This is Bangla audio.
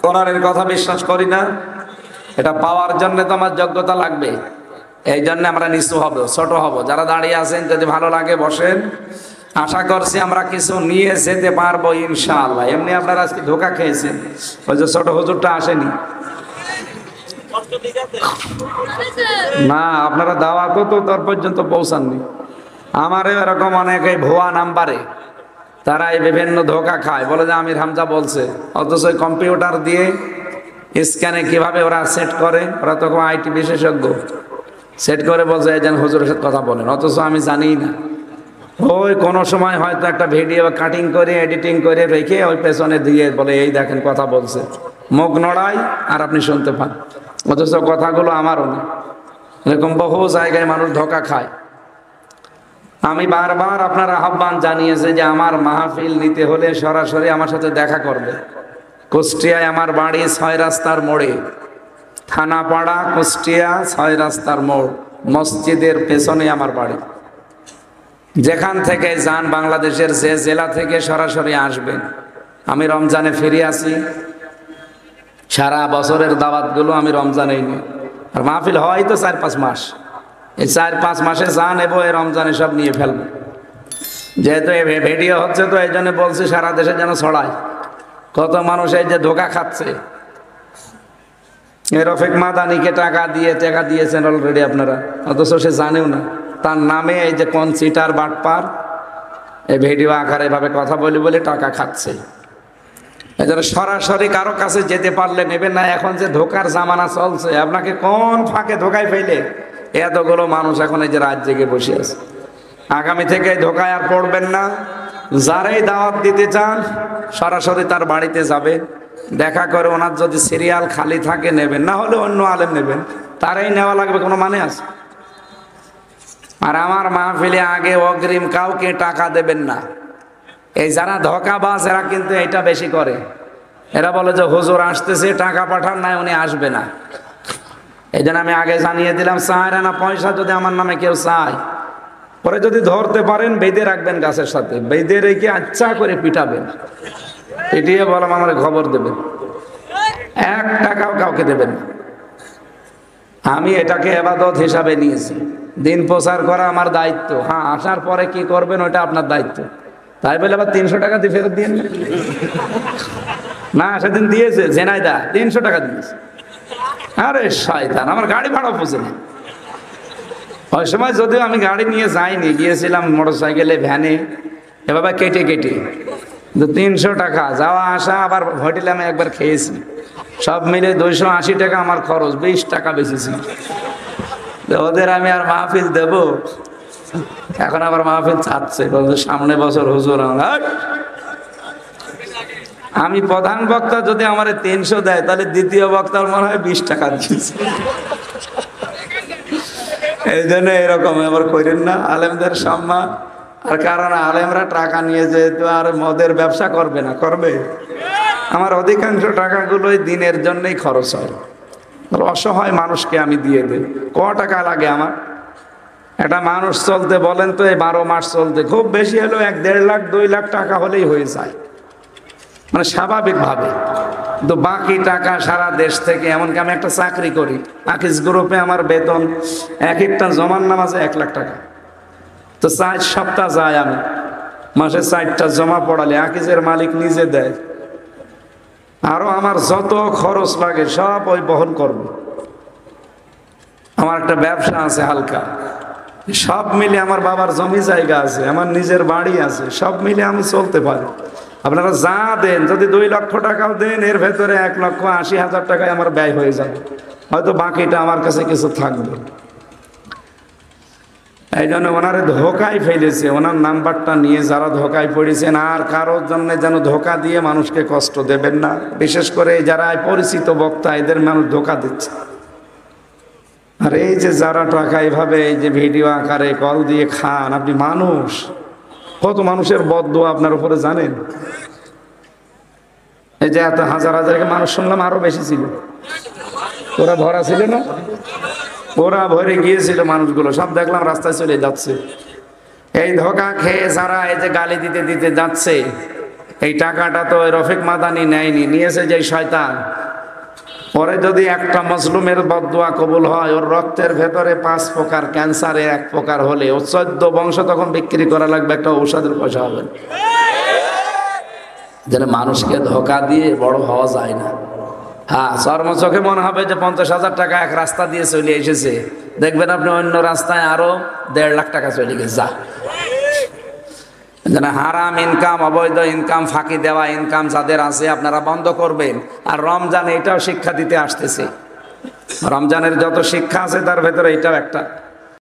কোরআনের কথা বিশ্বাস করি না। এটা পাওয়ার জন্য তো আমার যোগ্যতা লাগবে, এই জন্য আমরা নিচু হব, ছোট হব। যারা দাঁড়িয়ে আছেন যদি ভালো লাগে বসেন, আশা করছি আমরা কিছু নিয়ে যেতে পারবো ইনশাআল্লাহ। এমনি আপনারা আজকে ধোকা খেয়েছেন, ওই যে ছোট হুজুরটা আসেনি না, আপনারা দাওয়াতও তো তোর পর্যন্ত পৌঁছাননি। আমারও এরকম অনেকে ভুয়া নাম্বারে তারা এই বিভিন্ন ধোকা খায়, বলে যে আমির হামজা বলছে, অথচ কম্পিউটার দিয়ে স্ক্যানে কিভাবে ওরা সেট করে, ওরা তখন আইটি বিশেষজ্ঞ, সেট করে বলছে এই যেন হুজুরের সাথে কথা বলেন, অথচ আমি জানি না। ওই কোনো সময় হয়তো একটা ভিডিও কাটিং করে এডিটিং করে রেখে ওই পেছনে দিয়ে বলে এই দেখেন কথা বলছে, মুখ নড়াই আর আপনি শুনতে পান, অথচ কথাগুলো আমারও না। এরকম বহু জায়গায় মানুষ ধোকা খায়। আমি বারবার আপনার আহ্বান জানিয়েছে যে আমার মাহফিল নিতে হলে সরাসরি আমার সাথে দেখা করবে। কুষ্টিয়ায় আমার বাড়ি ৬ রাস্তার মোড়ে, থানাপাড়া কুষ্টিয়া ৬ রাস্তার মোড়, মসজিদের পেছনে আমার বাড়ি। যেখান থেকে যান, বাংলাদেশের যে জেলা থেকে সরাসরি আসবেন। আমি রমজানে ফিরে আসি, সারা বছরের দাওয়াতগুলো আমি রমজানেই নিই। আর মাহফিল হয় তো ৪-৫ মাস, এই ৪-৫ মাসে যা নেবো এই রমজানে সব নিয়ে ফেলবো। যেহেতু ভিডিও হচ্ছে তো এই জন্য বলছি সারা দেশে যেন ছড়ায়। কত মানুষ এই যে ধোকা খাচ্ছে। রফিক মাদানিকে টাকা দিয়েছেন অলরেডি আপনারা, অথচ সে জানেও না। তার নামে এই যে কোন চিটার বাটপার এই ভিডিও আকারে এভাবে কথা বলে টাকা খাচ্ছে। এই জন্য সরাসরি কারো কাছে যেতে পারলে নেবেন না। এখন যে ধোকার জামানা চলছে, আপনাকে কোন ফাঁকে ধোকায় ফেলে এতগুলো মানুষ এখন এই যে রাত জেগে বসে আছে। আগামী থেকে ধোকায় আর পড়বেন না। যারাই দাওয়াত দিতে চান সরাসরি তার বাড়িতে যাবে, দেখা করে ওনার যদি সিরিয়াল খালি থাকে নেবেন, না হলে অন্য আলেম নেবেন, তারাই নেওয়া লাগবে, কোনো মানে আছে? আর আমার মাহফিলে আগে অগ্রিম কাউকে টাকা দেবেন না। এই যারা ধোঁকাবাজ এরা কিন্তু এটা বেশি করে। এরা বলে যে হুজুর আসতেছে, টাকা পাঠান, নাই উনি আসবে না। এই জন্য আমি আগে জানিয়ে দিলাম, 4 আনা পয়সা যদি আমার নামে কেউ চায়, পরে যদি ধরতে পারেন বেঁধে রাখবেন গাছের সাথে, বেঁধে রেখে আচ্ছা করে পিটাবেন, পিটিয়ে বললাম আমার খবর দেবেন, 1 টাকাও কাউকে দেবেন না। আমি এটাকে ইবাদত হিসাবে নিয়েছি, দিন প্রচার করা আমার দায়িত্ব। হ্যাঁ, আসার পরে কি করবেন ওটা আপনার দায়িত্ব। তাই বলে আবার 300 টাকা দিয়ে ফেরত দিয়ে না, সেদিন দিয়েছে জেনাইদা 300 টাকা দিয়েছে। আরে শয়তান, আমার গাড়ি ভাড়া পৌঁছে না। ওই সময় যদিও আমি গাড়ি নিয়ে যাইনি, গিয়েছিলাম মোটরসাইকেলে, ভ্যানে, এভাবে কেটে 300 টাকা যাওয়া আসা, আবার হোটেলে আমি একবার খেয়েছি, সব মিলে 280 টাকা আমার খরচ, 20 টাকা বেঁচেছি। ওদের আমি আর মাহফিল দেব? এখন আবার মাহফিল চাচ্ছে, বলছে সামনে বছর হুজুর। আমি প্রধান বক্তা, যদি আমার 300 দেয় তাহলে দ্বিতীয় বক্তার মনে হয় 20 টাকা দিয়েছে। এই জন্য এরকম আবার করেন না, আলেমদের সম্মান। আর কারণ আলেমরা টাকা নিয়ে যেহেতু আর মদের ব্যবসা করবে না, করবে? আমার অধিকাংশ টাকাগুলোই দিনের জন্যই খরচ হয়, অসহায় মানুষকে আমি দিয়ে দিই। ক টাকা লাগে আমার? একটা মানুষ চলতে বলেন তো, এই 12 মাস চলতে খুব বেশি হলেও 1-1.5 লাখ 2 লাখ টাকা হলেই হয়ে যায়, মানে স্বাভাবিকভাবে। তো বাকি টাকা সারা দেশ থেকে, এমনকি আমি একটা চাকরি করি, আকিজ গ্রুপে আমার বেতন এক একটা জমার নাম আছে 1 লাখ টাকা। তো 4 সপ্তাহ যায়, আমি মাসে 4টা জমা পড়ালে আকিজের মালিক নিজে দেয়। আরো আমার যত খরচ লাগে সব ওই বহন করবে। আমার একটা ব্যবসা আছে হালকা, সব মিলে আমার বাবার জমি জায়গা আছে, আমার নিজের বাড়ি আছে, সব মিলে আমি চলতে পারি। আপনারা যা দেন, যদি 2 লক্ষ টাকাও দেন, এর ভেতরে 1,80,000 টাকায় আমার ব্যয় হয়ে যাবে, হয়তো বাকিটা আমার কাছে কিছু থাকবে। এই জন্য ওনারে ধোকায় ফেলেছে, ওনার নাম্বারটা নিয়ে যারা ধোকায় পড়েছেন, আর কারোর জন্য যেন ধোকা দিয়ে মানুষকে কষ্ট দেবেন না। বিশেষ করে যারা পরিচিত বক্তা, এদের মানুষ ধোকা দিচ্ছে। আর এই যে যারা টাকা এভাবে এই যে ভিডিও আকারে কল দিয়ে খান, আপনি মানুষ, কত মানুষের বদদোয়া আপনার উপরে জানেন? এই যে এত হাজার হাজার মানুষ শুনলাম আরো বেশি ছিল, ওরা ভরা ছিল না, ওরা ভরে গিয়েছিল মানুষগুলো, সব দেখলাম রাস্তায় চলে যাচ্ছে। এই ধোকা খেয়ে যারা এই যে গালি দিতে দিতে যাচ্ছে, এই টাকাটা তো ওই রফিক মাদানি নেয়নি, নিয়েছে যে শয়তান। পরে যদি একটা মজলুমের বদদুয়া কবুল হয়, ওর রক্তের ভেতরে 5 প্রকার ক্যান্সারে 1 প্রকার হলে ও 14 বংশ তখন বিক্রি করা লাগবে, একটা ঔষধের পয়সা হবে না। যেন মানুষকে ধোকা দিয়ে বড় হওয়া যায় না। হ্যাঁ, চর্মচোখে মনে হবে যে 50,000 টাকা এক রাস্তা দিয়ে চলে এসেছে, দেখবেন আপনি অন্য রাস্তায় আরো 1.5 লাখ টাকা চলে গেছে। যা যেন হারাম ইনকাম, অবৈধ ইনকাম, ফাঁকি দেওয়া ইনকাম যাদের আছে আপনারা বন্ধ করবেন। আর রমজান এটাও শিক্ষা দিতে আসতেছে, রমজানের যত শিক্ষা আছে তার ভেতরে এটাও একটা।